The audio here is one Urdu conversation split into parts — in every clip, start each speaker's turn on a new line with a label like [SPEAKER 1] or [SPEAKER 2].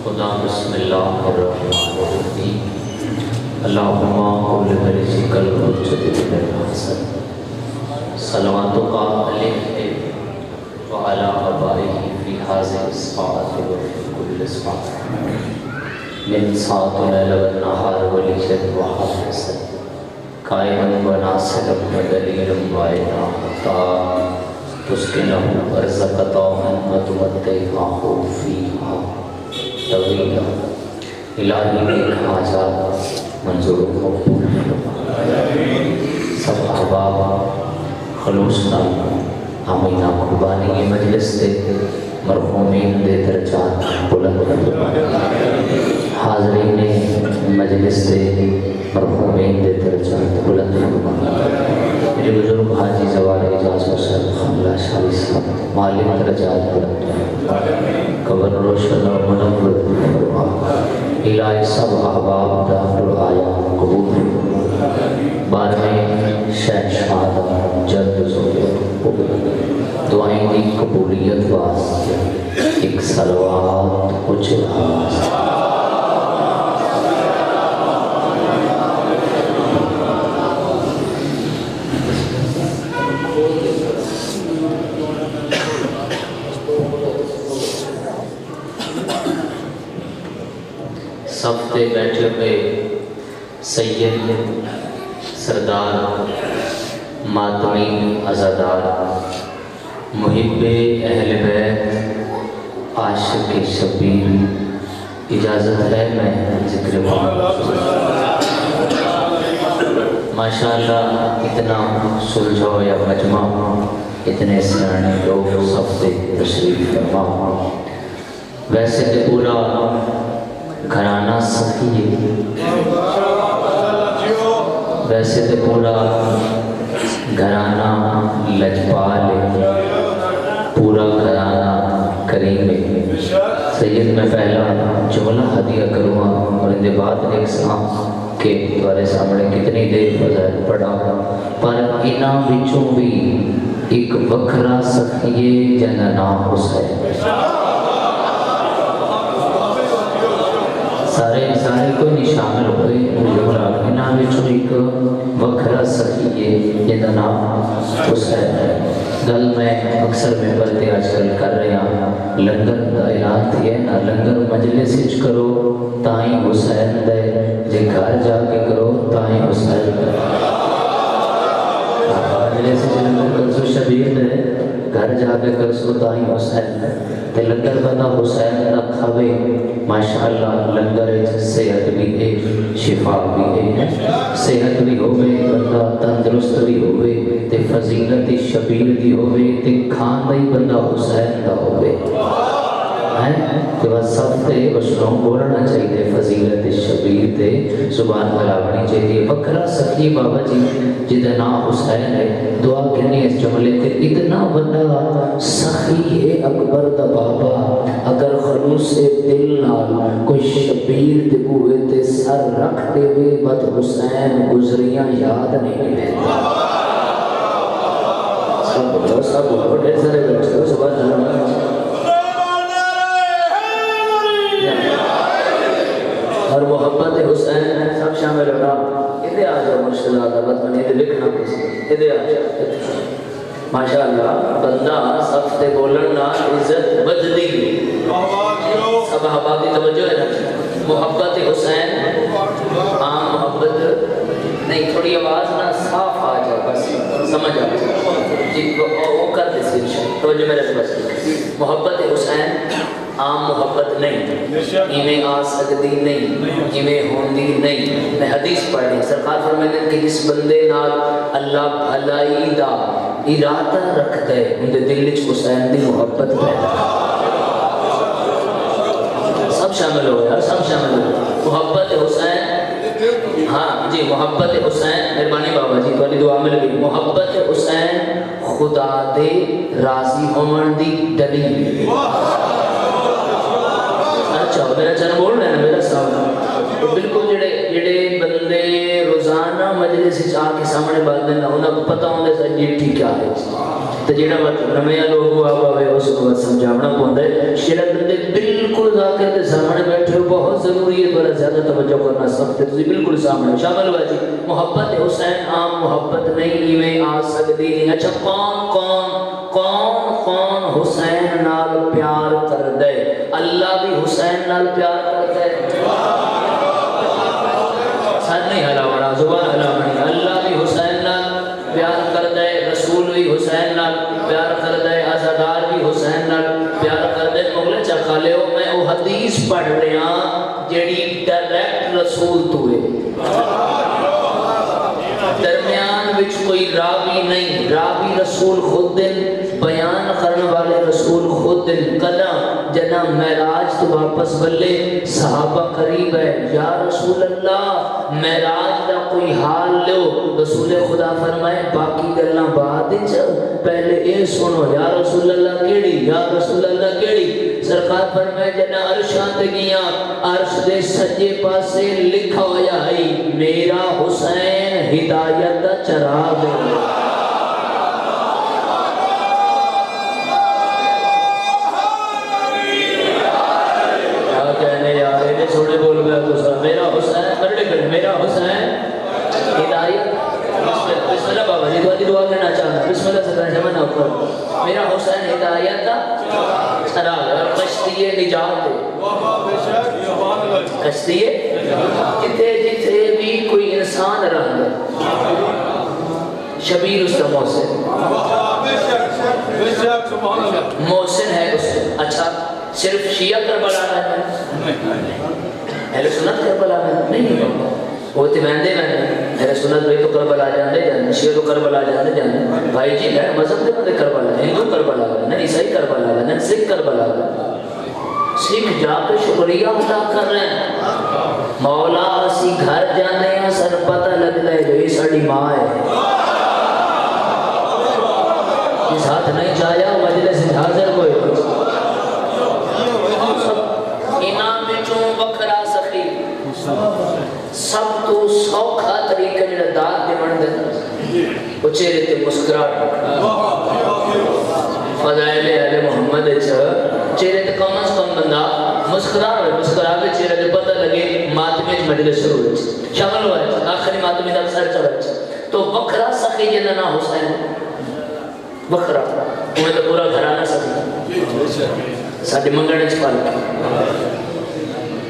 [SPEAKER 1] خدا بسم اللہ الرحمن الرحیم اللہم قل ملزک المجدد الحسن صلواتک علیہ وعلا آبائہ فی حاضر الساعۃ وفی کل ساعۃ من ساعۃ اللیل والنہار ولیجد وحافظ قائما وناصرا ودلیلا وعینا حتی تسکنہ ارزق طوعا وتمتعہ فیہا طویلا الہی نیک حاجات منظور قبول سب احباب خلوص نام آمینہ قربانی مجلس دے مرحومین دے درجات بلند حاضرین مجلس دے مرحومین دے درجات بلند میرے بزرگ حاجی زوال اجاز حسین خملہ شاہی صاحب مالک درجات بلند قبر روشن و منور فرما الہی سب احباب داخل آیا قبول بارہویں شہنشاہ جلد زوریت قبول دعائیں کی قبولیت واسطے ایک صلوات اچھلا صفتے بیٹھے ہوئے سید سردار ماتمی عزادار محب اہل بیت عاشق شبیر اجازت ہے میں ذکر ماشاءاللہ اتنا سلجھو یا مجمع اتنے سیانے لوگ صفتے تشریف فرما ویسے تو پورا گھرانہ سخی ہے ویسے تو پورا گھرانہ لجپال ہے پورا گھرانہ کریم ہے سید میں پہلا جملہ ہدیہ کروں اور ان کے بعد ایک سام کے دوارے سامنے کتنی دیر فضائل پڑھا پر انہاں بچوں بھی ایک وکھرا سخیے جنہ نام حسین سارے کوئی نہیں شامل ہوئے انہاں بچوں ایک وکھرا سخیے جنہ نام حسین ہے گل میں اکثر ممبر تے آج کل کر رہے ہیں لنگر دا اعلان تھی ہے نا لنگر مجلس وچ کرو تائیں حسین دے جے گھر جا کے کرو تائیں حسین دے مجلس وچ لنگر کرسو شبیر دے گھر جا کے کرسو تائیں حسین دے تے لنگر بندہ حسین دا کھاوے ماشاءاللہ لنگر صحت بھی ہے شفا بھی ہے صحت بھی ہوئے بندہ تندرست بھی ہوئے تے فضیلت شبیر دی ہوئے تے کھان دی بندہ حسین دا ہوئے کہ بس سب تے بشنوں بولنا چاہیے فضیلت شبیر تے زبان بلابنی چاہیے وکرہ سخی بابا جی جدہ نام حسین ہے دعا کرنی اس جملے تے اتنا بندہ سخی ہے اکبر دا بابا اگر خلوص دل نال کوئی شبیر دے بوئے تے سر رکھ دے ہوئے بد حسین گزریاں یاد نہیں لیتا سب بہت ڈھیر سارے بیٹھے ہو سبحان اللہ اور محبت حسین سب شامل ہونا ادھے آ جاؤ مرشد آدھابت میں ادھے لکھنا کسی ادھے آ جاؤ ماشاءاللہ بندہ سب تے بولنا عزت بدلی سب احبابی توجہ ہے نا محبت حسین عام محبت نہیں تھوڑی آواز نہ صاف آ جائے بس سمجھ آ جائے جی وہ کر دے سی توجہ میرے بس محبت حسین عام محبت نہیں ایمیں آ سکتی نہیں ایمیں ہوندی نہیں میں حدیث پڑھ رہی سرکار فرمائے کہ جس بندے نال اللہ بھلائی دا ارادہ رکھ دے ان دے دل وچ حسین دی محبت پیدا سب شامل ہو یار سب شامل ہو محبت حسین ہاں جی محبت حسین مہربانی بابا جی تواڈی دعا مل گئی محبت حسین خدا دے راضی ہون دی دلیل اچھا میرا چن بول رہے ہیں میرا صاحب بالکل جڑے بندے روزانہ مجلس آ کے سامنے بات دینا انہوں کو پتہ ہوندے سا ڈیوٹی کیا ہے تو جہاں مطلب نمیا لوگ آپ آئے اس کو سمجھانا پڑتا ہے. جہاں بندے بالکل ذاکر کے سامنے بیٹھے ہو بہت ضروری ہے تھوڑا زیادہ توجہ کرنا سخت ہے. تھی بالکل سامنے شامل ہوا جی. محبت حسین عام محبت نہیں ایویں آ سکتی نہیں. اچھا کون کون کون کون حسین نال پیار کر دے؟ اللہ بھی حسین نال پیار کر دے. سر نہیں ہلاونا زبان ہلاونی. اللہ بھی حسین نال پیار کر دے, رسول بھی حسین نال پیار کر دے, عزادار بھی حسین نال پیار کر دے. مغلے چکھا لے ہو میں وہ حدیث پڑھ رہا جیڑی ڈائریکٹ رسول تو ہے, درمیان وچ کوئی راوی نہیں. راوی رسول خود دن, بیان کرنے والے رسول خود دن. کدا جنا معراج تو واپس بلے صحابہ قریب ہے, یا رسول اللہ معراج دا کوئی حال لو. رسول خدا فرمائے باقی گلاں بعد وچ پہلے اے سنو. یا رسول اللہ کیڑی, یا رسول اللہ کیڑی؟ سرکار فرمائے جنا عرشاں تے گیاں, عرش دے سجے پاسے لکھا ہویا ہے میرا حسین ہدایت دا چراغ ہے. سونے بول گیا دوسرا میرا حسین کرنے کر میرا حسین ہدایت. بسم اللہ بابا جی دعا کرنا چاہتا ہوں. بسم اللہ سے کرنا جمع نہ کرو. میرا حسین ہدایت کا چراغ ہے, کشتی نجات ہے. کشتی جتے جتے بھی کوئی انسان رہا ہے شبیر اس کا محسن محسن ہے اس سے. اچھا صرف شیعہ کربلا ہے اہل سنت کربلا ہے نہیں. وہ تو مہندے اہل سنت بھائی تو کربلا جانے جانے, شیعہ تو کربلا جانے جانے. بھائی جی ہے مذہب دے بندے کربلا, ہندو کربلا ہے نہیں, عیسائی کربلا ہے نہیں, سکھ کربلا ہے. سکھ جا کے شکریہ ادا کر رہے ہیں مولا اسی گھر جانے ہیں سر پتہ لگتا ہے جو یہ ساڑی ماں ہے. اس ہاتھ نہیں چاہیا مجلس حاضر کوئی انام بچوں وکھرا سخی سب تو سوکھا طریقہ جڑا داد دے بن دے وہ چہرے تے مسکراہٹ رکھنا. فضائل اہل محمد چہرے تے کم از کم بندہ مسکرا کے چہرے تے پتہ لگے ماتمے مجلس شروع ہوئی شامل ہوا ہے آخری ماتمے دا سر چڑھا. تو وکھرا سخی جنہ نا حسین وکھرا انہیں تو پورا گھرانہ سکتا. ساڑھے منگڑ چ فرق ہے,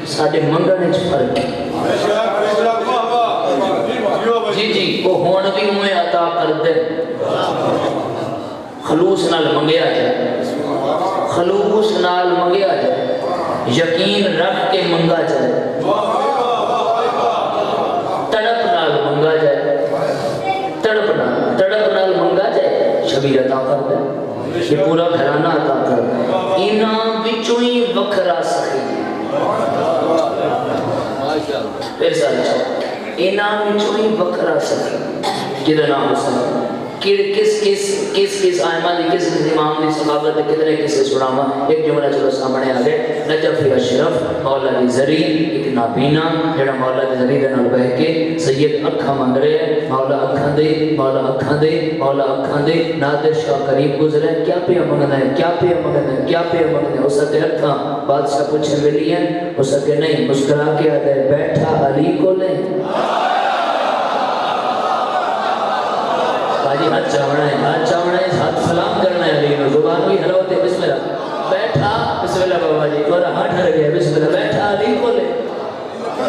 [SPEAKER 1] ساڑھے منگڑ چ فرق ہے. جی جی وہ ہون بھی ہوئے عطا کر دے خلوص نال منگیا جائے, خلوص نال منگیا جائے, یقین رکھ کے منگا جائے, تڑپ نال منگا جائے, تڑپ نال منگا جائے. شبیر عطا کر دے یہ پورا گھرانہ عطا کر دے. انہاں بچوں ہی وکھرا سخی پھر ساتھ انہاں بچوں ہی وکھرا سخی جدہ نام حسین. کس آئمہ دی کس امام دی صحابت دی کتنے کسے سناما. ایک جملہ چلو سامنے آگے. نجف اشرف مولا دی زری ایک نابینا جڑا مولا دی زری دے نال بہ کے سید اکھاں مانگ رہے ہیں مولا اکھاں دے مولا اکھاں دے مولا اکھاں دے. نادر شاہ قریب گزرے کیا پہ منگنا ہے کیا پہ منگنا ہے کیا پہ منگنا ہے. اس کے اکھاں بادشاہ پوچھے ملی ہیں, اس کے نہیں مسکرا کے آتا ہے بیٹھا علی کو لیں. باجی ہاتھ چاوڑا ہے ہاتھ سلام کرنا ہے علی کو. زبان بھی ہلوتے بسم اللہ بیٹھا بسم اللہ بابا جی اور ہاتھ ہر گیا بسم اللہ بیٹھا علی کو لے.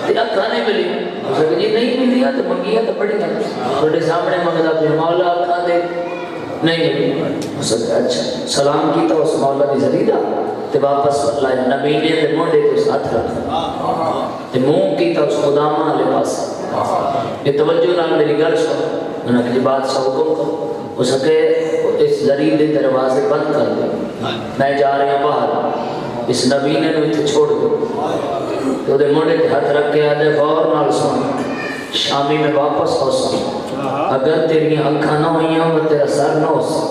[SPEAKER 1] تیرا کھانے ملی اس کے جی نہیں ملی تو منگیا تو پڑی گا تھوڑے سامنے منگتا پھر مولا کھا دے نہیں ملی. اس کے اچھا سلام کی تو اس مولا دی زریدہ تے واپس لائے نبینے تے مونڈے تے اس ہاتھ رکھا تے منہ کی تو اس خدامہ لے پاس. یہ توجہ نال میری گل سن. انہوں نے کہ بادشاہ حکم کرو. اس کے اس ذریعے دروازے بند کر دیں, میں جا رہا ہوں باہر, اس نبی نے انہیں چھوڑ دو. تو دے موڑے کے ہاتھ رکھ کے آدھے غور نال سن شامی میں واپس ہو سن. اگر تیری آنکھاں نہ ہوئی ہوں تو تیرا سر نہ ہو سن.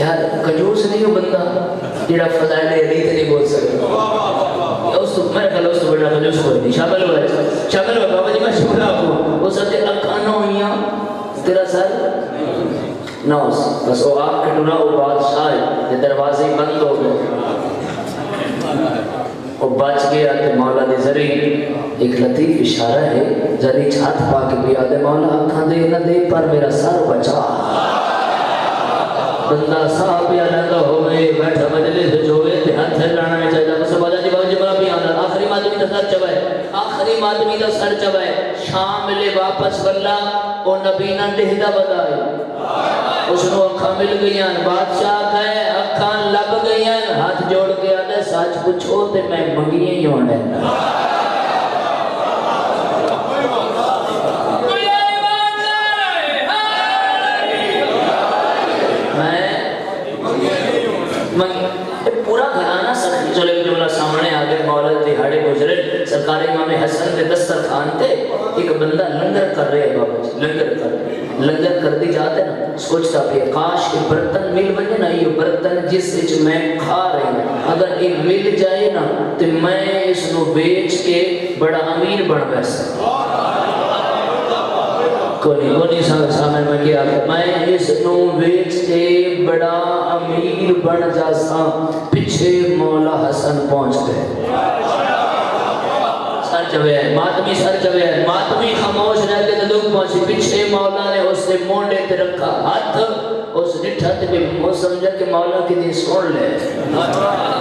[SPEAKER 1] یار کنجوس نہیں ہو بندہ جڑا فضائل علی تے نہیں بول سکتا. اس تو میں کہا اس تو بڑا کنجوس کوئی نہیں. شامل ہوا بابا جی میں شکر آپ کو ہو سکے اکھاں نہ ہوئیاں تیرا سر نہ ہو سکے بس وہ آپ کے ڈرا وہ بادشاہ ہے دروازے بند ہو گئے وہ بچ گیا کہ مولا دے ذریعے ایک لطیف اشارہ ہے ذریعے چھات پا کے بھی آدھے مولا اکھاں دے نہ دے پر میرا سر بچا بندہ صاحب یا لندہ ہوئے بیٹھا مجلس جوئے تے ہاتھ لانا میں چاہتا بس باجا جی باجی بلا بھی آنا آخری مادمی دا سر چبائے آخری مادمی دا سر چبائے شام لے واپس واللہ او نبینا دہدہ بدائے اس نے اکھاں مل گئیاں بادشاہ کہے اکھاں لگ گئیاں ہاتھ جوڑ کے آدھے سچ پوچھو تے میں منگیے ہی ہونے پورا گھرانہ سخی چلے جملہ سامنے آگے مولا دہاڑے گزرے سرکار امام حسن کے دسترخوان تھے ایک بندہ لنگر کر رہے ہیں بابا جی لنگر کر دی جاتے نا سوچتا پہ کاش کے برتن مل بنے نا یہ برتن جس وچ میں کھا رہی ہوں اگر یہ مل جائے نا تو میں اس نو بیچ کے بڑا امیر بن بیسا کونی سامنے میں کیا میں اس نو بیچ کے بڑا امیر بن جاسا پیچھے مولا حسن پہنچ گئے سر چوے ہے ماتمی سر چوے ہے ماتمی خاموش رہ کے دلوگ پہنچی پیچھے مولا نے اس سے مونڈے تے رکھا ہاتھ اس نٹھا تے بھی وہ سمجھا کہ مولا کی دی سن لے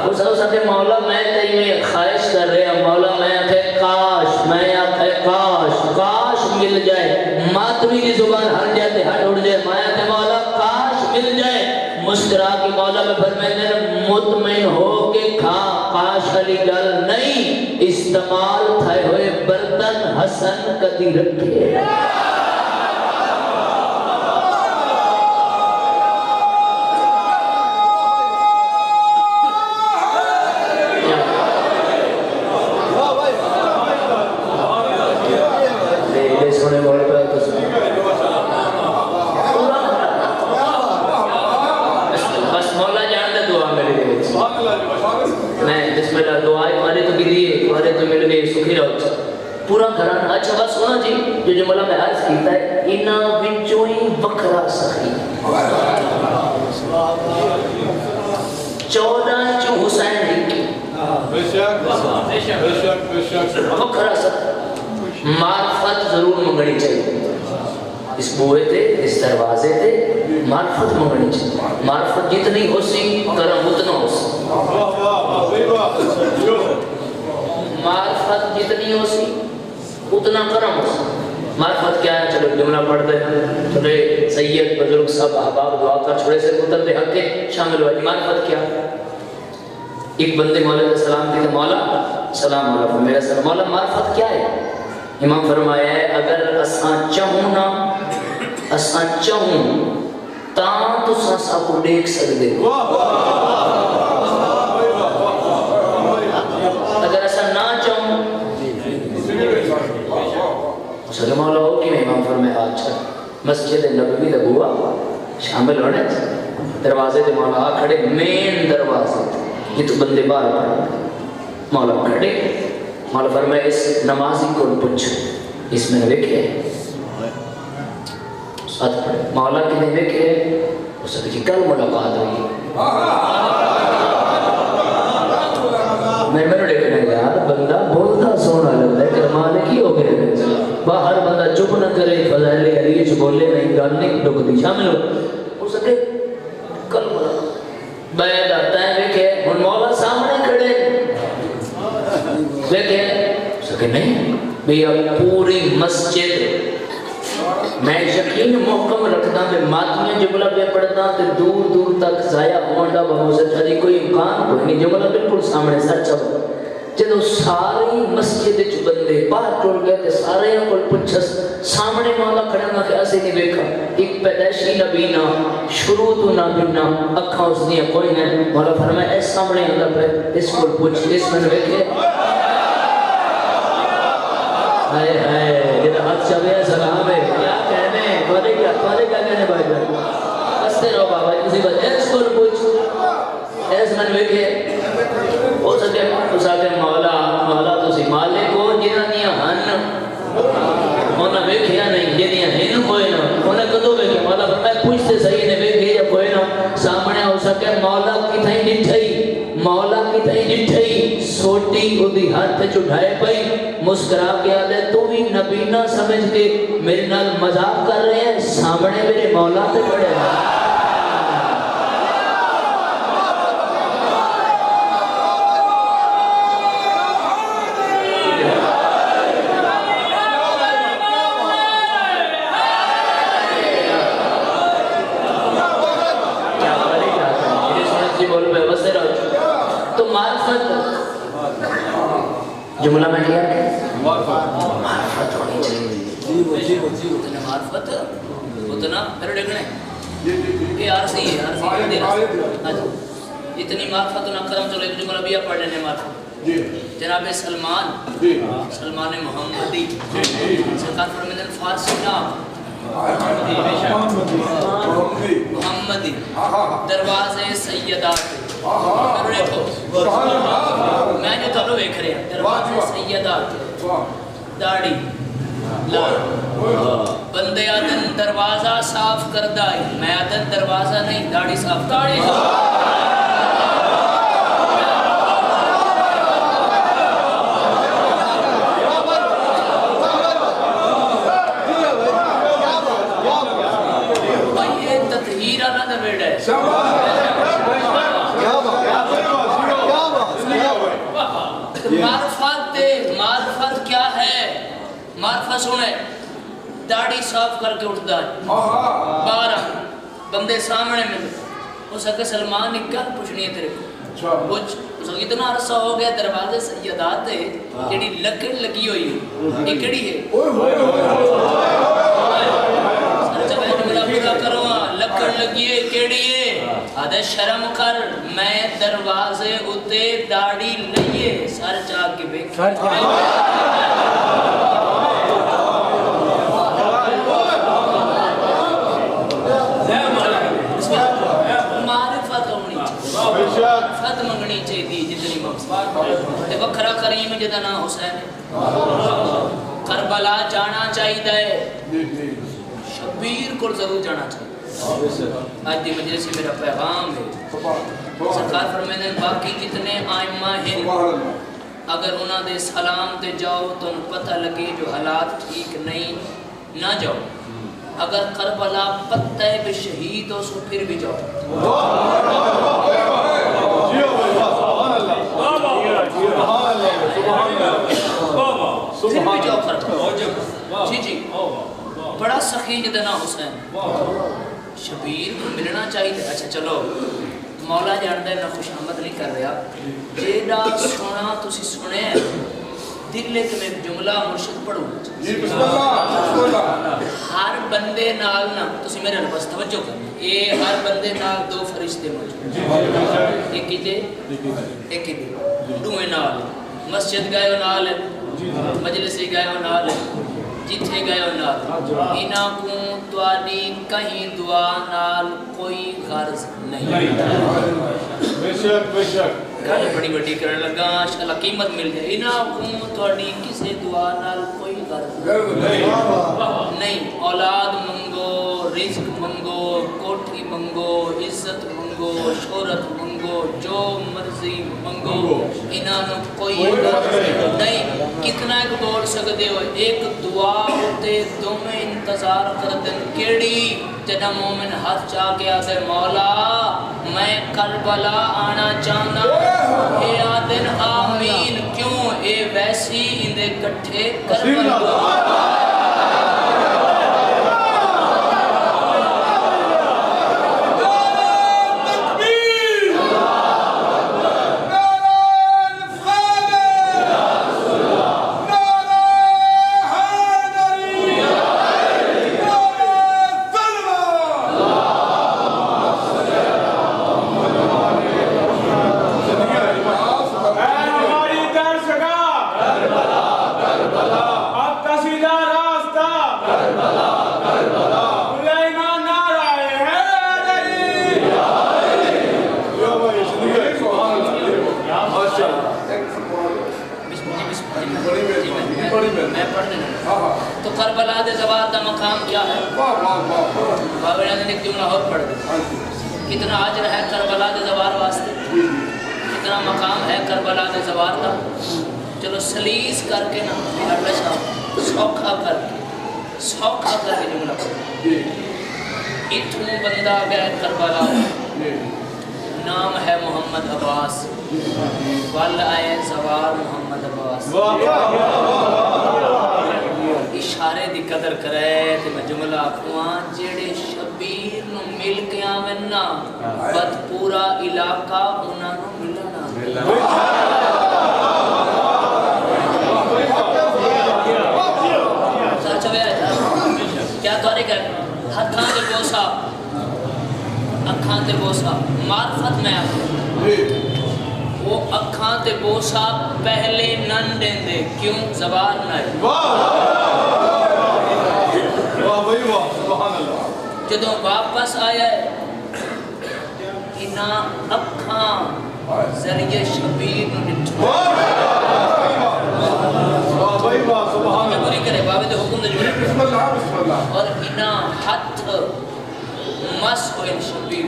[SPEAKER 1] اس کے مولا میں تے میں خواہش کر رہے ہیں مولا میں آکھے کاش میں آکھے کاش مل جائے ماتمی کی زبان ہر جاتے ہٹ اڑ جائے میں آکھے مولا کاش مل جائے مسکرا کے مولا میں فرمائے مطمئن ہو کے کھا کاش علی گل نہیں استعمال تھائے ہوئے برتن حسن کدی رکھے پورا گھران اچھا بات سونا جی جو جملہ میں عرض کیتا ہے انہ وچوئی وکرا سخی 14 چو حسین ہی وکرا سخی معرفت ضرور منگنی چاہیے اس بوئے تھے اس دروازے تھے معرفت منگنی چاہیے معرفت جتنی ہو سی کرم اتنا ہو سی معرفت جتنی ہو سی اتنا کرم ہو سی معرفت کیا ہے چلو جملہ پڑھتے ہیں چھوڑے سید بزرگ سب احباب دعا کر چھوڑے سے اتر دے حق کے شامل ہوئی معرفت کیا ایک بندے مولا علیہ السلام دیتے مولا سلام مولا فرمیرا سلام مولا معرفت کیا ہے امام فرمایا ہے اگر اساں چاہوں نا اساں چاہوں تاں تو سانسا کو دیکھ سکتے اگر ایسا نہ چاہوں سلام مولا ہو کہ امام فرمایا اچھا مسجد نبوی دا ہوا شامل ہونے دروازے دے مولا کھڑے مین دروازے یہ تو بندے باہر پڑھتے مولا کھڑے مولا فرمایا اس نمازی کو پوچھ اس میں دیکھے ساتھ پڑھے مولا کی نے دیکھے اس نے کہا کل ملاقات ہوئی میں نے دیکھنے یار بندہ بولتا سونا لگتا ہے کہ مالک ہی ہو گئے باہر بندہ چپ نہ کرے فضائل علیش بولے نہیں گانے ڈک دی شامل ہو اس نے کل ملاقات بیعت آتا ہے دیکھے ان مولا سامنے کھڑے دیکھے سکے نہیں بھیا پوری مسجد میں یقین محکم رکھتا میں ماتمیاں جملہ پہ پڑھتا تو دور دور تک ضائع ہوندہ بہت سے چھڑی کوئی امکان کوئی نہیں جملہ بالکل سامنے سچ چاہتا جدو ساری مسجد جو بندے باہر ٹوڑ گئے کہ سارے ہیں کوئی پچھس سامنے مولا کھڑا نہ کہ ایسے نہیں دیکھا ایک پیدائشی نبینا شروع تو نبینا اکھاں اس نے کوئی نہیں مولا فرمایا ایس سامنے اللہ پہ اس کو پوچھ اس میں دیکھے ہائے ہائے یہ ہاتھ چاہے سلام ہے کیا کہنے بارے کیا کہنے بھائی جان ہستے رہو بابا کسی بات ایس کو پوچھ ایس میں دیکھے ہو سکے مولا تو سی مالک ہو جنہاں ہن انہیں ویکھیا نہیں جنیاں ہن کوئی نہ انہیں کدو ویکھیا مولا فرمایا پوچھتے صحیح نے ویکھے یا کوئی نہ سامنے ہو سکے مولا کی تھیں ڈٹھئی مولا کی تھیں ڈٹھئی سوٹی اودی ہاتھ چڑھائے پئی مسکرا کے آدھے تو بھی نبی نہ سمجھ کے میرے نال مذاق کر رہے ہیں سامنے میرے مولا تے پڑے ہیں جملہ میں کیا معرفت ہونی چاہیے اتنا معرفت اتنا پھر دیکھنے یہ عرضی ہے اتنی معرفت نہ کرم چلو ایک جملہ بھی پڑھ لینے معرفت جناب سلمان محمدی سرکار فرمیدن فارسی نام محمدی دروازے سیدات میں جو تھوڑا ویکھ رہے ہیں دروازے سیدات داڑھی بندے آدن دروازہ صاف کردہ ہے میں آدن دروازہ نہیں داڑھی صاف داڑھی بھائی تطہیر آنا دا بیڑ ہے معرفت کیا ہے معرفت سنے داڑھی صاف کر کے اٹھتا ہے بارہ بندے سامنے میں اس کا سلمان ایک گل پوچھنی ہے تیرے کو کچھ اس کا اتنا عرصہ ہو گیا دروازے سیدات ہے جڑی لکڑ لگی ہوئی ہے یہ کڑی ہے جب جملہ پورا کرو لکڑ لگی ہے کیڑی ہے آدھے شرم کر میں دروازے اتے داڑھی لئیے سر چاک کے بیک معرفت منگنی چاہیے جتنی مقصد وکھرا کریم جدنا حسین کربلا جانا چاہیے شبیر کو ضرور جانا چاہیے آج دی مجلس سے میرا پیغام ہے سرکار فرمیدن باقی جتنے آئمہ ہیں اگر انہاں دے سلام تے جاؤ تو انہوں پتہ لگے جو حالات ٹھیک نہیں نہ جاؤ اگر کربلا پتہ ہے بے شہید ہو سو پھر بھی جاؤ پھر بھی جاؤ کربلا جی بڑا سخی جدنا حسین شبیر کو ملنا چاہیے اچھا چلو مولا جاندہ ہے میں خوش آمد نہیں کر رہا جیڑا سونا تسی سنے دل لے کہ میں جملہ مرشد پڑھوں ہر بندے نال نا تسی میرے بس توجہ کریں یہ ہر بندے نال دو فرشتے موجود ایک ہی دے ایک ہی دے دوئے نال مسجد گئے ہو نال مجلسی گئے ہو نال جتھے گئے ہو نال انہاں کو توانی کہیں دعا نال کوئی غرض نہیں بے شک گل بڑی بڑی کرنے لگا انشاءاللہ قیمت مل جائے انہاں کو توانی کسے دعا نال کوئی غرض نہیں اولاد منگو رزق منگو کوٹھی منگو عزت منگو شہرت منگو جو مرضی منگو انہاں کوئی غرض نہیں کتنا ایک بول سکتے ہو ایک دعا ہوتے دو میں انتظار کردن کیڑی جنہ مومن ہاتھ چاہ کے آدھے مولا میں کربلا آنا چاہنا اے آدھن آمین کیوں اے ویسی اندے کٹھے کربلا
[SPEAKER 2] اب قصیدہ
[SPEAKER 1] کربلا دے زوال دا مقام کیا ہے؟ بابا نے ایک جملہ اور پڑھ دیا، کتنا اجر ہے کربلا دے زوال واسطے، کتنا مقام ہے کربلا دے زوال دا. چلو سلیس کر کے نا سوکھا کر کے جملہ پڑھ. اتھوں بندہ گیا کربلا، نام ہے محمد عباس، ول آئے زوال محمد عباس. اشارے دی قدر کرے تے میں جملہ آکھواں جیڑے شبیر نو مل کے آویں نا بد پورا علاقہ انہاں نو ملنا. سچ ہے کیا تارے کہ ہتھاں تے بوسا اکھاں تے بوسا معرفت میں وہ اکھاں تے بوسا پہلے نن دیندے کیوں زبان نہ جدوں واپس آیا ہے انہاں اکھاں ذریعے شبیر نو ڈٹھا پوری کرے بابے دے حکم دے جوڑے اور انہاں ہاتھ مس ہوئے شبیر.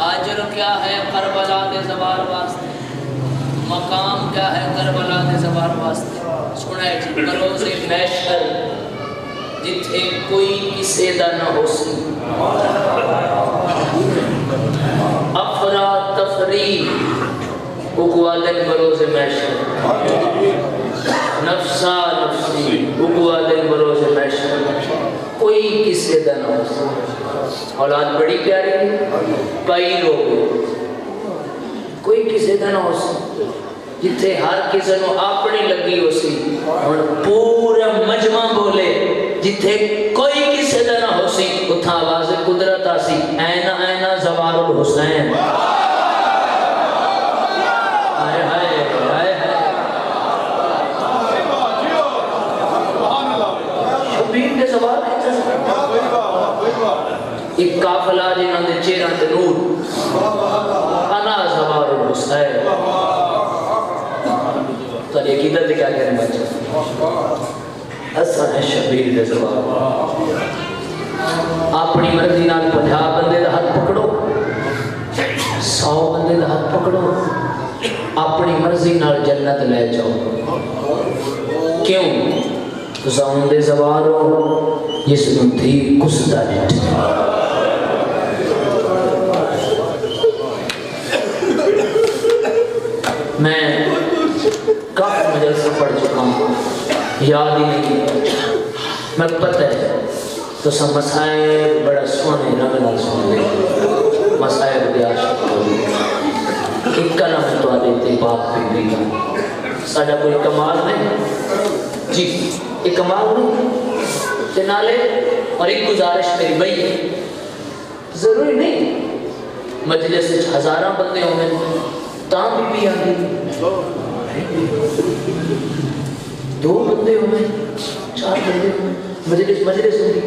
[SPEAKER 1] آجر کیا ہے کربلا دے زوال واسطے، مقام کیا ہے کربلا دے زوال واسطے. سنائے جی بروز محشر جتھے کوئی کسے دا نہ ہو سی، افرا تفری اگوالن بروز محشر، نفسا نفسی اگوالن بروز محشر، کوئی کسے دا نہ ہو سی. اولاد بڑی پیاری ہے، پائی لوگ کوئی کسے دا نہ ہو سی، جتھے ہر کسے نو اپنی لگی ہو سی. اور پورا مجمع بولے جتھے کوئی کسے دا نہ ہو سی اتھا آواز قدرت آسی اینا اینا زوال الحسین. آئے ہائے آئے ہائے شبیر کے زوال ایک قافلہ جنہاں دے چہرہ تے نور انا زوال الحسین. تو یہ عقیدت کیا کہنے بچے اصلا ہے شبیر دے زوال. اپنی مرضی نال 50 بندے دا ہاتھ پکڑو، 100 بندے دا ہاتھ پکڑو، اپنی مرضی نال جنت لے جاؤ. کیوں؟ زون دے زوال ہو جس نو تھی کسدا ڈٹ. میں کافی مجلس پڑھ چکا ہوں، یاد ہی نہیں میں پتہ ہے تو سب مسائل بڑا سونے رنگ نال سونے مسائل دے عاشق ہو. ایک کلم تو دیتے باپ پہ بھی ساڈا کوئی کمال نہیں جی، ایک کمال نہیں تے نالے. اور ایک گزارش میری بھائی ہے، ضروری نہیں مجلس وچ ہزاراں بندے ہوندے تاں بھی آندی 2 بندے ہوئے 4 بندے ہوئے مجلس ہوئی.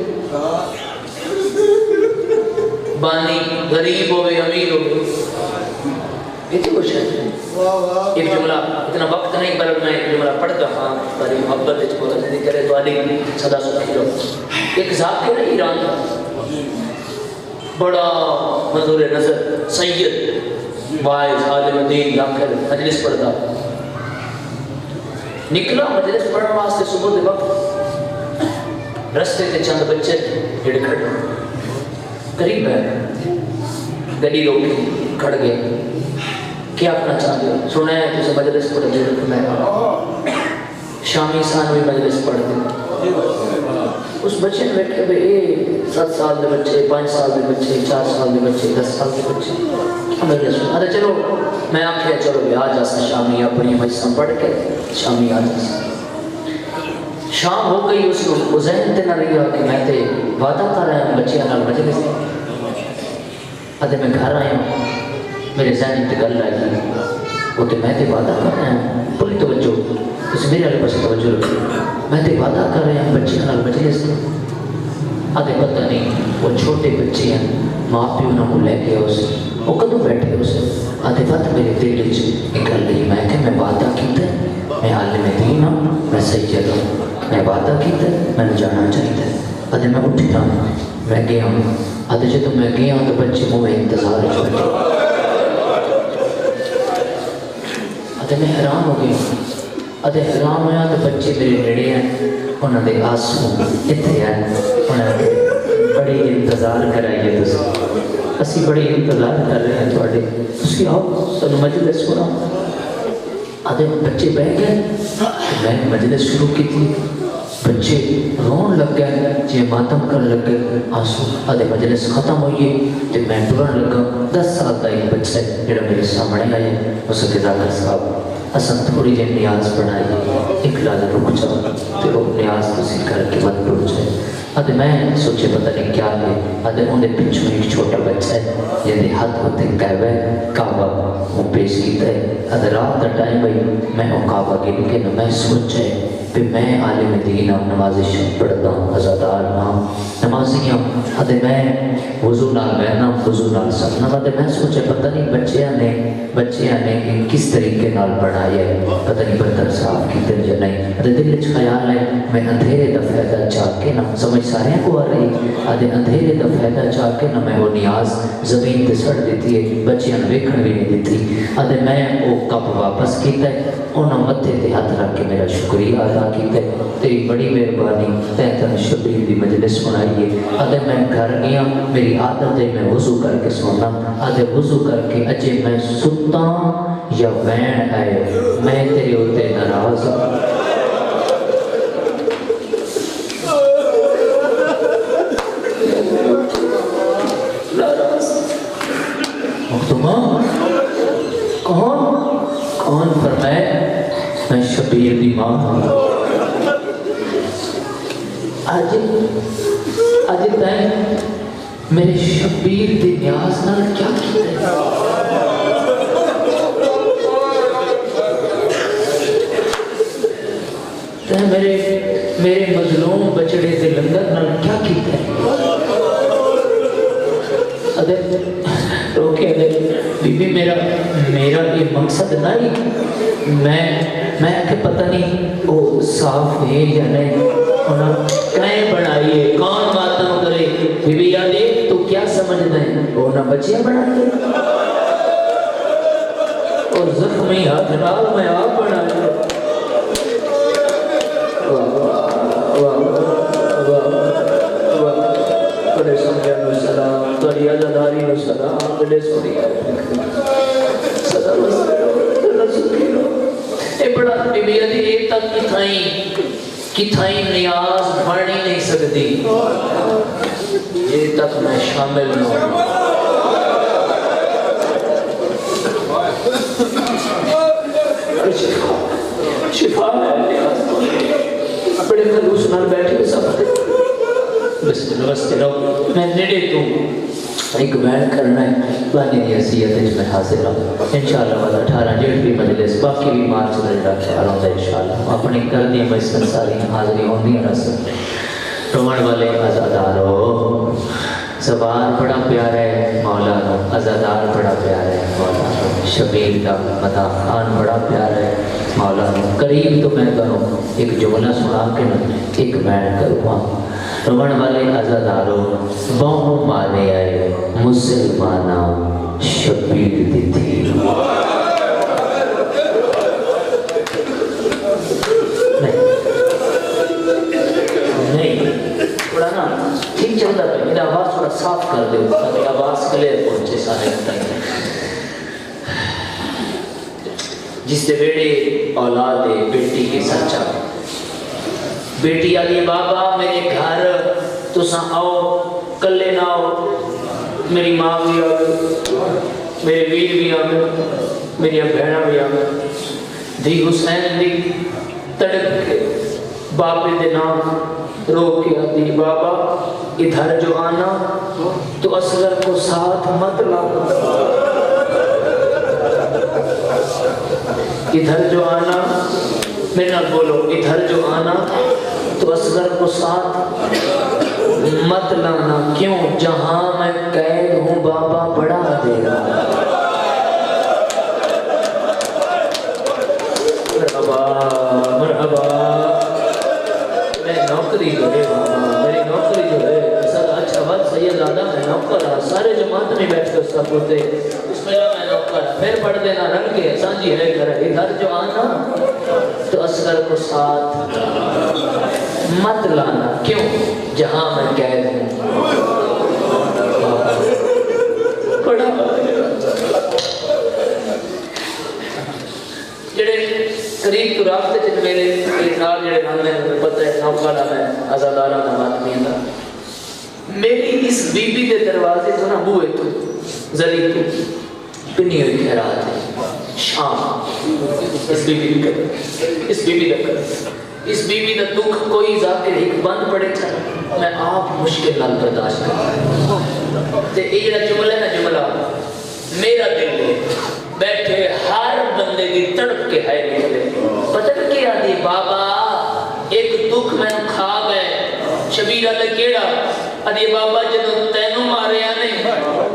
[SPEAKER 1] بانی غریب ہوئے امیر ہوئے یہ کچھ ہے. ایک جملہ اتنا وقت نہیں پر میں ایک جملہ پڑھتا ہاں بڑی محبت اس کو تصدیق کرے تو علی صدا سنی لو. ایک ذاکر ایران بڑا منظور نظر سید وائز عالم دین ذاکر مجلس پڑھتا نکلا مجلس پڑھنے واسطے صبح دے وقت. رستے تے چند بچے جڑے کھڑے قریب ہے گلی روکی کھڑ گئے. کیا اپنا چاہتے ہو؟ سنا ہے تجھے مجلس پڑھ دے میں شامی سان بھی مجلس پڑھ دے. اس بچے نے بیٹھے بھئی 7 سال دے بچے 5 سال دے بچے 4 سال دے بچے 10 سال دے بچے کیا مجلس پڑھ. ارے چلو میں آنکھیں چلو بھی آ جاسا شامی اپنی مجلساں پڑھ کے شامی آ جاسا. شام ہو گئی اس کو ذہن تے نہ لگا کہ میں تے وعدہ کر رہا ہوں بچیاں نال مجلس. ادھے میں گھر آیا ہوں میرے ذہن تے گل آئی وہ تے میں تے وعدہ کر رہا ہوں. پوری توجہ اس میرے والے پاس توجہ رکھو. میں تے وعدہ کر رہا ہوں بچیاں نال مجلس. ادھے پتہ نہیں وہ چھوٹے بچے ہیں ماں پیو انہوں کو لے کے اسے وہ کدوں بیٹھے اسے. ادھے پتہ میرے دل وچ نکل گئی میں کہ میں وعدہ کیتا ہے میں عالم دین ہوں میں سید ہوں میں وعدہ کیتا میں جانا چاہیے ادھے میں اٹھیا میں گیا ادھے جب میں گیا تو بچے موے انتظار بیٹھے ادھے میں حیران ہو گیا ادھے حیران ہویا تو بچے میرے نیڑے ہیں انہوں نے آنسو اتنے ہیں انہوں نے بڑی انتظار کرائیے اسی بڑی انتظار کر رہے ہیں تھوڑے اسی آؤ سنو مجلس سنا آدھے بچے بہ گئے میں مجلس شروع کی تھی بچے رون لگ گئے جی ماتم کر لگ گئے آنسو آدھے مجلس ختم ہوئی تو میں ٹرن لگا 10 سال کا ایک بچہ ہے جڑا میرے سامنے آئے اس کے ذاکر صاحب اساں تھوڑی جی نیاز بنائی ایک لال رک جاؤ تو وہ نیاز تسی کر کے مت رک جائے ادھے میں سوچے پتہ نہیں کیا ہے ادھے انہیں پچھوں ایک چھوٹا بچہ ہے جیدے ہاتھ ہوتے کعبہ کعبہ وہ پیش کیتا ہے ادھے رات دا ٹائم بھئی میں وہ کعبہ گن کے میں سوچے کہ میں عالم دین ہوں نمازش پڑھتا ہوں عزادار نام نمازی ہوں ادھے میں وضو نال بہنا وضو نال سکنا ادھے میں سوچے پتہ نہیں بچیاں نے کس طریقے نال بڑھایا ہے پتہ نہیں برتن صاف کی دن یا نہیں ادھے دل اچھ خیال ہے میں اندھیرے دا فیدہ چاہ کے نہ سمجھ سارے کو آ رہی ادھے اندھیرے دا فیدہ چاہ کے نہ میں وہ نیاز زمین تے سڑ دیتی ہے بچیاں ویکھن بھی نہیں دیتی ادھے میں وہ کپ واپس کیتا ہے انہوں متھے تے ہاتھ رکھ کے میرا شکریہ ادا کیتا ہے تیری بڑی مہربانی تین شبیر دی مجلس سنائی ہے ادھے میں گھر گیا میری عادت ہے میں وضو کر کے سونا ادھے وضو کر کے اجے میں ستا یا وین آئے میں تیرے ہوتے ناراض ہوں کون فرمائے میں شبیر دی ماں آج تائیں میرے شبیر دی نیاز نال کیا کیتا ہے میرے مظلوم بچڑے دے لنگر نال کیا کیتا ہے ادھے روکے ادھے بی بی میرا یہ مقصد نہیں میں کہ پتہ نہیں وہ صاف ہے یا نہیں انہوں کہیں بڑھائیے کون باتوں کرے بی بی یا دیکھ تو کیا سمجھنا ہے انہوں بچیاں بڑھائیے اور زخمی ہاتھ رال میں آپ بڑھائیے بڑے سمجھا نو سلام توڑی عزاداری نو سلام بڑے سوڑی صدا رسول اے بڑا بیبیہ دی ایک تک کتھائیں نیاز بڑھنی نہیں سکتی یہ تک میں شامل ہوں شفا ہے نیاز بڑے خلوص نال بیٹھے سب بستے رہو میں نیڑے تو ایک بیان کرنا ہے بانی دی حیثیت میں حاضر ہوں انشاءاللہ والا 18 مجلس باقی بھی مارچ درجہ خیال ہوتا ہے انشاءاللہ اپنی کردی مجلس ساری حاضری ہوندی رسل رومن والے عزادارو زبان بڑا پیارا ہے مولانا عزادار بڑا پیارا ہے مولانا شبیر کا مدح خان بڑا پیارا ہے مولانا قریب تو میں کروں ایک جملہ سنا کے ایک بیان کروں رومن والے عزادارو بہوں مانے آئے مسلمانہ شبیر دی تھی نہیں تھوڑا نا ٹھیک چلتا ہے میرا آواز تھوڑا صاف کر دے تاکہ آواز کلیر پہنچے سارے بتائیں جس دے بیڑے اولاد بیٹی کے سچا بیٹی آلی بابا میرے گھر تو ساں آؤ کلے نہ آؤ میری ماں بھی آگے میرے ویر بھی آگے میری بہنہ بھی آگے دی حسین دی تڑک کے باپے دے نام رو کے آدھی بابا ادھر جو آنا تو اصغر کو ساتھ مت لانا ادھر جو آنا میرے نال بولو ادھر جو آنا تو اصغر کو ساتھ مت لانا کیوں جہاں میں قید ہوں بابا بڑھا دے گا مرحبا مرحبا نوکری جو ہے میری نوکری جو ہے سر اچھا بات سید زیادہ میں نوکر رہا سارے جماعت میں بیٹھ کے اس کا پڑھتے اس میں میں نوکر پھر پڑھ دینا رنگ کے سانجی ہے گھر ادھر جو آنا تو اصغر کو ساتھ مت لانا کیوں جہاں میں قید ہوں بڑا جڑے قریب تو رابطے جن میرے نال جڑے رہنے پتہ ہے نوکر میں آزادارہ آدمی دا میری اس بی بی دے دروازے تو نہ بوئے تو ذریع تو پنی ہوئی خیرات ہے شام اس بی بی کا اس بی بی دا دکھ کوئی ذاکر ایک بند پڑے تھا میں آپ مشکل نال برداشت کرتا تے یہ جملہ ہے نا جملہ میرا دل ہے بیٹھے ہر بندے کی تڑپ کے ہے نکلے پتہ کیا دی بابا ایک دکھ میں کھا گئے شبیر اللہ کیڑا ادھی بابا جدو تینوں مارے آنے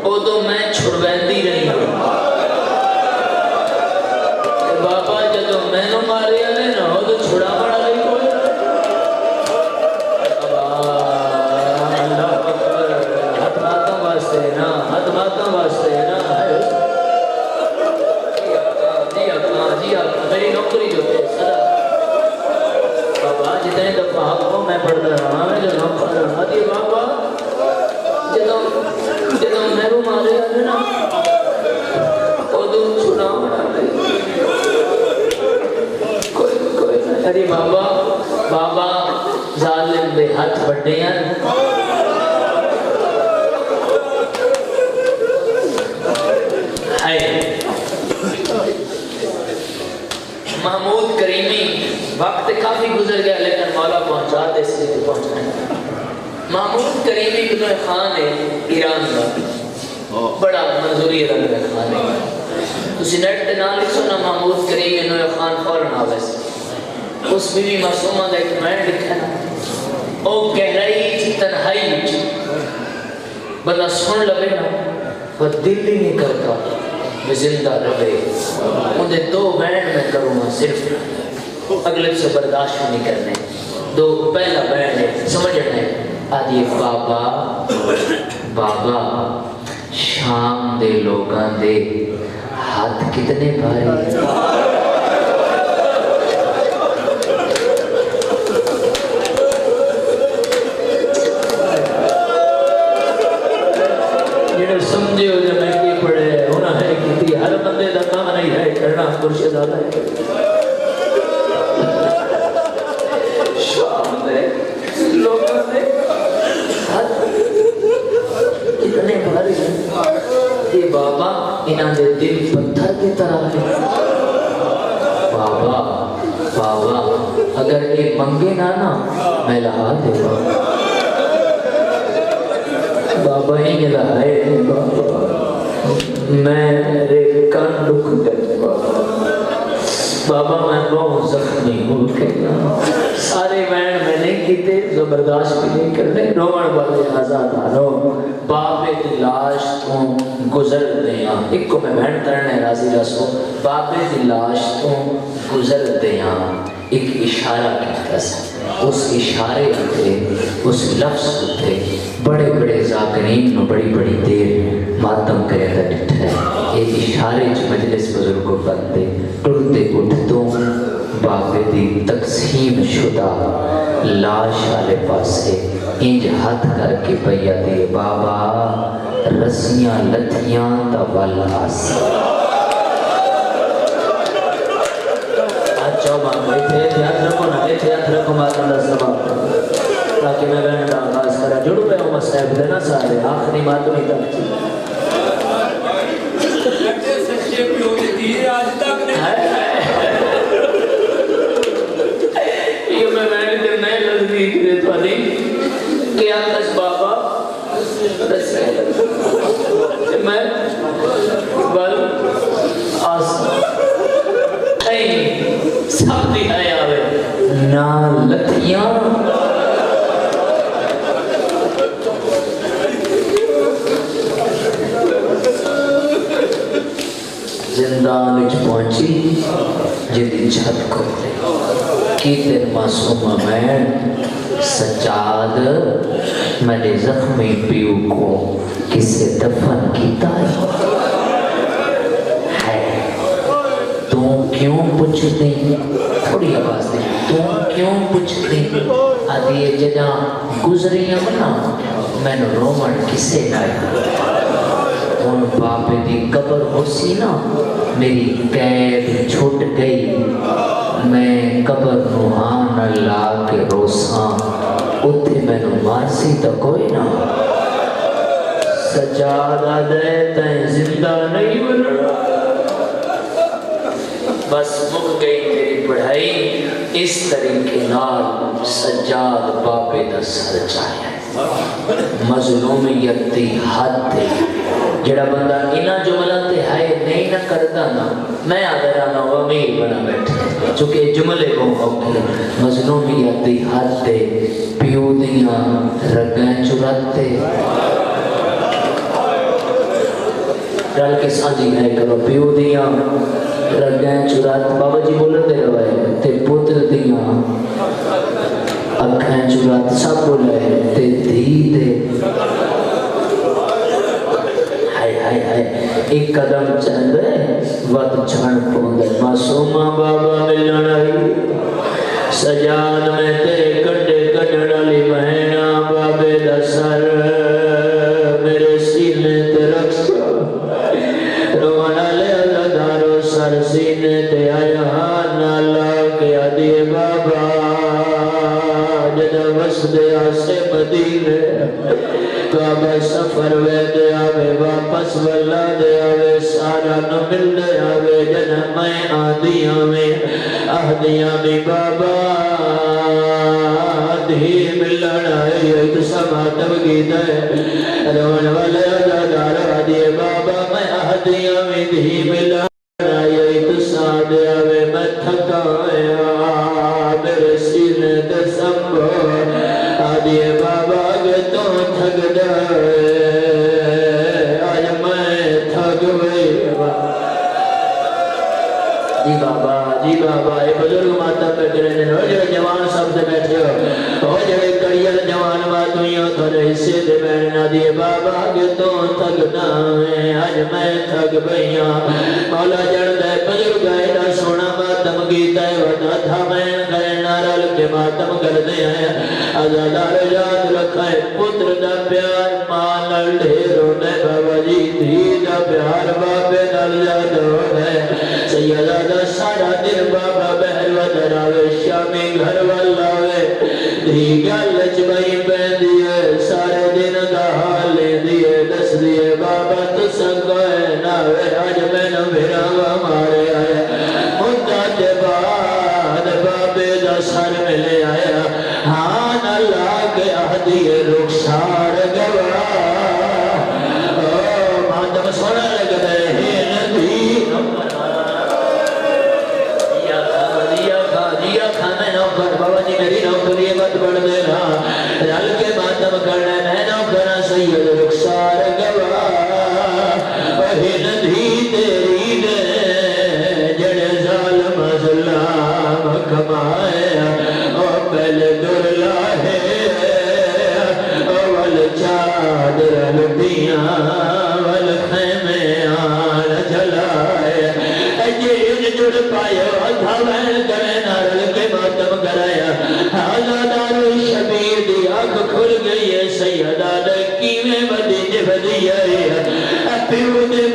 [SPEAKER 1] او تو میں چھڑویندی رہی ہوں بابا جدو میں نو مارے آنے نا او تو چھڑا پڑا رہی کوئی اللہ اکبر ہاتھ ماتوں واسطے نا میری نوکری جو ہے صدا بابا جتنے دفعہ آپ کو میں پڑھتا رہا میں جو نوکر رہا دی بابا جدو میرو مارے آنے نا او دو چھوڑا مڑا رہی کوئی ارے بابا ظالم بے ہاتھ بڑھنے ہیں محمود کریمی وقت کافی گزر گیا لیکن مولا پہنچا دے سے پہنچائیں محمود کریمی بن خان ہے ایران کا بڑا منظوری رنگ کا خان ہے تسی نیٹ تے نام لکھ سنا محمود کریمی بن خان فورن آوے سے اس بیوی معصومہ دا ایک میں لکھا نا او گہرائی تنہائی بندہ سن لگے نا وہ دل ہی نہیں کرتا میں زندہ رہے مجھے دو بینڈ میں کروں گا صرف اگلے سے برداشت نہیں کرنے دو پہلا بینڈ ہے سمجھنے آدھی بابا شام دے لوگاں دے ہاتھ کتنے بھاری سمجھے ہو جب میں کی پڑھے ہونا ہے کتی ہر بندے دا کام نہیں ہے کرنا مرشد آتا ہے شام دے لوگوں دے ہاتھ کتنے بھاری ہیں یہ بابا انہاں دے دل پتھر کی طرح ہے بابا اگر یہ منگے نہ میں لہا دے بابا ہی ملا ہے میرے کان دکھ گئے بابا میں بہت زخمی ہو گیا سارے وین میں نہیں کیتے زبرداشت بھی نہیں کرنے رومن والے آزاد آنو بابے دی لاش تو گزر دیاں ایک کو میں وین ترنے راضی رسو بابے دی لاش تو گزر دیاں ایک اشارہ کہتا ہے اس اشارے ہوتے اس لفظ ہوتے بڑے بڑے ذاکرین نو بڑی بڑی دیر ماتم کرے دا ڈٹھا ہے ایک اشارے جو مجلس بزرگوں بندے ٹرتے اٹھتوں بابے دی تقسیم شدہ لاش والے پاسے انج ہاتھ کر کے پیا دے بابا رسیاں لتھیاں دا والاس اچھا بابا اتھے ہاتھ رکھو ماتم دا سبب تاکہ میں بہن دا آغاز کرا جڑ پہ ہوں صاحب دینا سارے آخری ماتم ہی تک یہ میں بہن دے نئے لذیذ دے تو نہیں کیا کس بابا میں بل آسان کہیں سب دکھائے آوے نا لتھیاں زندان وچ پہنچی جدی چھت کھولے کی دن معصومہ میں سجاد میرے زخمی پیو کو کسے دفن کیتا ہے تو کیوں پوچھتے تھوڑی آواز دے تو کیوں پوچھتے آدھی جدہ گزریاں بنا میں نے رومن کسے لائے ان باپے دی قبر ہو سی نا میری قید چھوٹ گئی میں قبر نوحان اللہ کے روساں اتھے میں نو مارسی تو کوئی نا سجادہ دے تین زندہ نہیں بنا بس مک گئی میری پڑھائی اس طریقے نال سجاد باپے دا سر چاہیا مظلومیت دی حد تے جڑا بندہ انہا جملہ تے ہائے نہیں نہ کرتا نا میں آدھر آنا ہوا امیر بنا بیٹھے چونکہ جملے کو ہوگی مظلومیت دی حد تے پیو دیاں رگیں چراتے ڈال کے سانجی ہے کرو پیو دیاں رگیں چرات بابا جی بولتے روائے تے پتر دیاں اکھیں چرات سب بولے تے دھی تے ایک قدم چند وقت چھڑ پوندے معصومہ بابا ملن آئی سجاد میں تیرے کڈے کڈن علی مہینہ بابے دا سر میرے سینے تے رکھ رونا لے اللہ دارو سر سینے تے آیا نالا کے آدھی بابا جدہ وسدے آسے مدینے بابا سفر وے دے آوے واپس ولا دے آوے سارا نو مل دے آوے جنہ میں آدیاں میں بابا دھی ملن آئی ایک سما تبگی دے رون والے دار آدھیے بابا میں آدیاں میں دھی ملن آئی ایک ساد آوے میں تھکایا میرے سینے دے سمبو آدھیے بابا اگر تو تھک دے آج میں تھک گئی جی بابا اے بزرگ ماتا پہ کرنے ہو جڑے جوان سب سے بیٹھے ہو جڑے کڑیل جوان باتوئیوں تھوڑے حصے دے بیٹھنا دیے بابا اگر تو تھکنا ہے آج میں تھک گئیاں مولا جڑ دے بزرگ ایڈا سونا ماتم گیتا ہے ودا تھا میں کرنا رل کے ماتم کر دے آیا آزادار یاد رکھا ہے پتر دا پیار ماں ڈھیروں نے بابا جی دھی دا پیار بابے نال یادوں ہے سیدہ دا سارا دن بابا بہر ودر آوے شامی گھر والاوے دھی گالچ بھائی پہن دیئے سارے دن دا حال لے دیئے دس دیئے بابا تو سکوئے ناوے آج میں نہ بھیرا ہمارے آیا مدہ دے بعد بابے دا سر ملے آیا ہاں اللہ کے آدھیے رخسار گوا مادم سونا لگ دے ہی ندی بابا جی میری نوکری مت بڑھ دینا رل کے ماتم کرنا میں نوکرہ سید رخسار گوا وہی ندھی تیری دے جڑے ظالم ظلام کمائے اور پہلے در لاہے اول چادر لٹیاں والخیمے آن جلائے اجیج جڑ پائے والدھا بہن کرے نارل کے ماتم کرایا آزادار شبیر دی آنکھ کھل گئی ہے سیدہ دکی میں بدی جبدی آئی پیو دے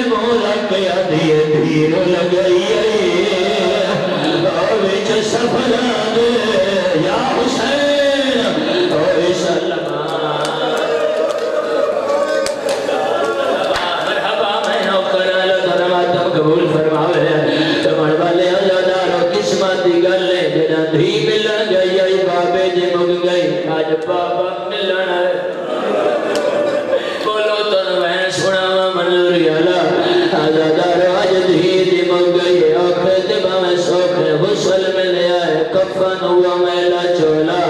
[SPEAKER 1] مو رکھ آدھی دھیر لگئی ہے وچ سفران یا حسین اوہ سلمان مرحبا میں نوکر اللہ تعالیٰ ماتم قبول فرماوے تمہر والے آزاداروں قسمت دی گلے جنہ دھی ملن گئی آئی بابے جی مگ گئی آج بابا ملن آئے بولو تنوین سنا منظوری اللہ آزاداروں آج دھی دی مگ گئی آخر دبا میں سوکھ غسل میں لے آئے کفن ہوا میلا چولا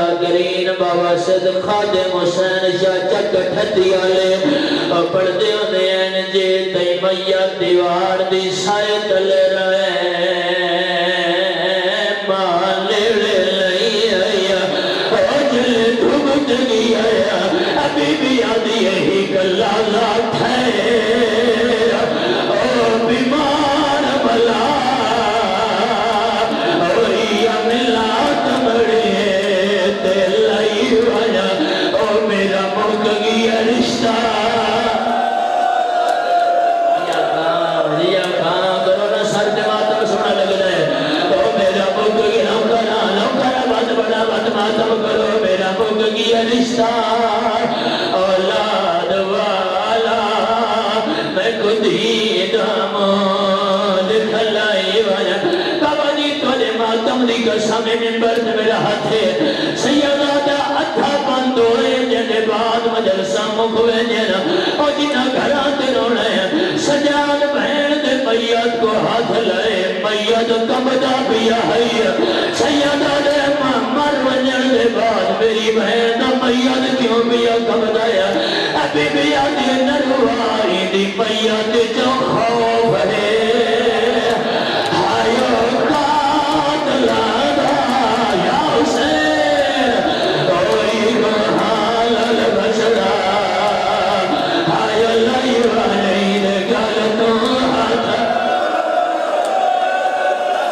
[SPEAKER 1] شاگرین بابا صدق خادم حسین شاہ چک ٹھتی آلے پڑھتے ہونے ہیں جے تئی میاں دیوار دی سائے تل رہے ماں لے لئی آیا جل دھوبت گی آیا ابھی بھی آدھی یہی گلہ ذات ہے بیمار بلا یا ملا تمڑے دل لائی وایا میرا مک گیا رشتہ یا کھاں کرو نا سر ماتم سونا لگ رہے میرا مک گیا نوکرا بات بڑا بات ماتم کرو میرا مک گیا رشتہ اولاد والا میں خود ہی دکھلائی وایا بابا جی توڑے ماتم دی قسم منبر سے میرا ہاتھ ہے سیدہ دا اتھا بند ہوئے جنے بعد مجلسہ مکھوے جنا اور جنہ گھراتے روڑے ہیں سجاد بہن دے میت کو ہاتھ لائے میت کمدہ بیا ہے سیدہ دے مر ونجن دے بعد میری بہن دا میت کیوں بیا کمدہ ہے ابھی بیا دی نروائی دی میت جو خوف ہے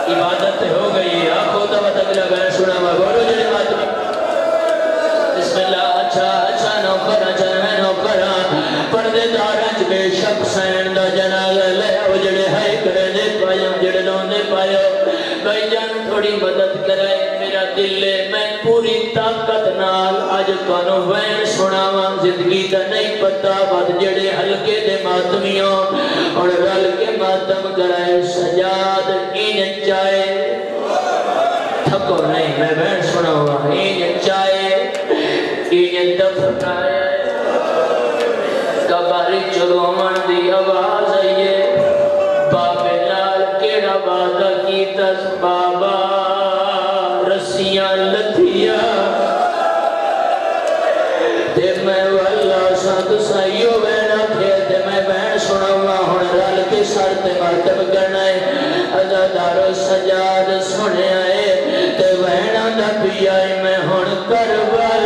[SPEAKER 1] عبادت ہو گئی آنکھوں تو بتگلا بین سنا بولو جلے بات بسم اللہ اچھا نوکرہ چنوے نوکرہ پردے دارنچ بے شک سین دا جنال لے او جڑے ہائے کرے دے پائیوں جڑے نوں دے پائیوں بھائی جان تھوڑی مدد کرے میرا دل لے میں پوری طاقت نال آج توانو وین سناواں زندگی دا نہیں پتا بات جڑے ہلکے دے ماتمیوں اور رل کے ماتم کرائے سجاد این چائے تھکو نہیں میں وین سناواں این چائے این دفنائے کباری چلومن دی آواز آئیے بابے لال کیڑا وعدہ کی تس بابا رسیاں لتھیا تے میں واللہ ساتھ سائیو وینا تھے تے میں بہن سناوا ہون رل کے سر تے مرتب کرنا ہے عزادارو سجاد سنے آئے تے وینا دا پیائی میں ہون کربل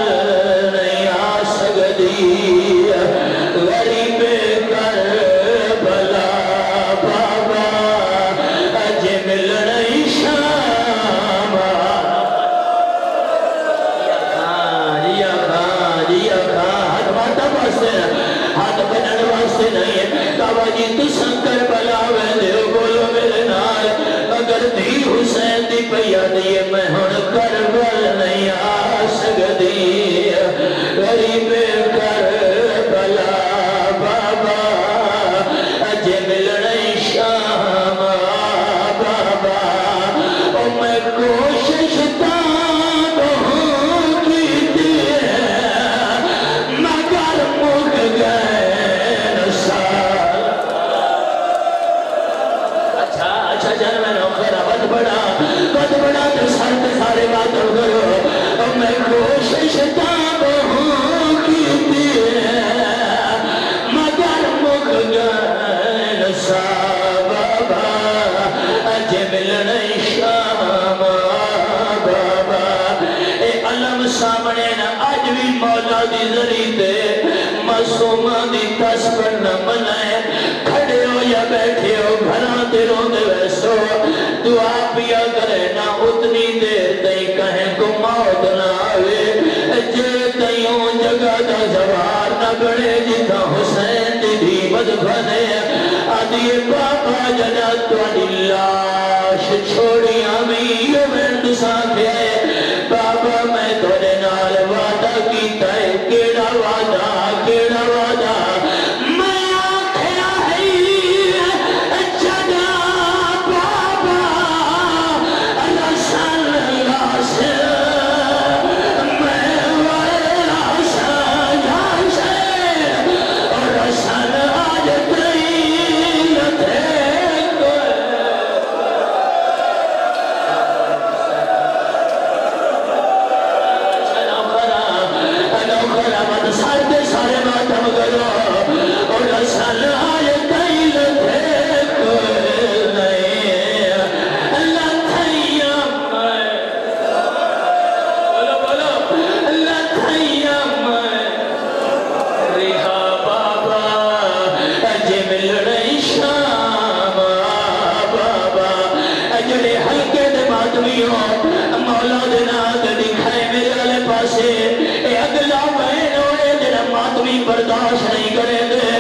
[SPEAKER 1] نہیں آ سکتی غریب کربلا بابا اجے ملنا شام یا ہاتھ ماتا واسطے ہاتھ بنن واسطے نہیں ہے بابا جی تو سنکر بلا ویندے ہو بولو میرے نال اگر دی حسین دی پیا دیئے میں ہن کربل نہیں آ سکتی غریب کربلا بابا اجے ملنا شام بابا او میں کوشش بہت بڑا تو سارے باتوں کرو میں کوشش تاب ہوں کیتی ہے مگر مک گئے نسا بابا اجے ملنا شام بابا اے علم سامنے نا آج بھی مولا دی ذریعے دے معصومہ دی تس پڑھنا منائے کھڑے ہو یا بیٹھے ہو گھران دے رو دے ویسو دعا پیا کرے نا اتنی دیر تئی کہیں کو موت نہ آوے جے تئیوں جگہ دا زوار نہ بڑے جتا حسین دی بھی مدفنے آدھیے بابا جنا توڑی لاش چھوڑی آمی یہ مرد ساتھے بابا میں توڑے نال وعدہ کیتا ہے کیڑا وعدہ میں آکھیا ہے جنا بابا رسل اللہ سے میں رسل سے رسل آج ترین تھے
[SPEAKER 2] برداشت نہیں کرے دے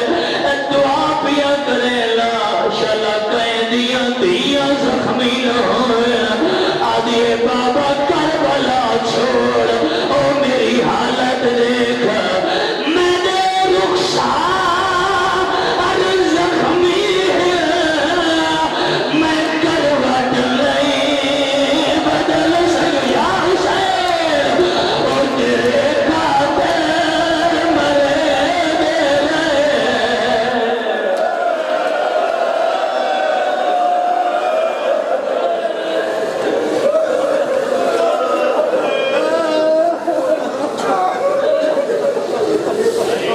[SPEAKER 2] دعا پیا کرے لا شلا قیدیاں دیا زخمی نہ ہوئے آدھے بابا کربلا چھوڑ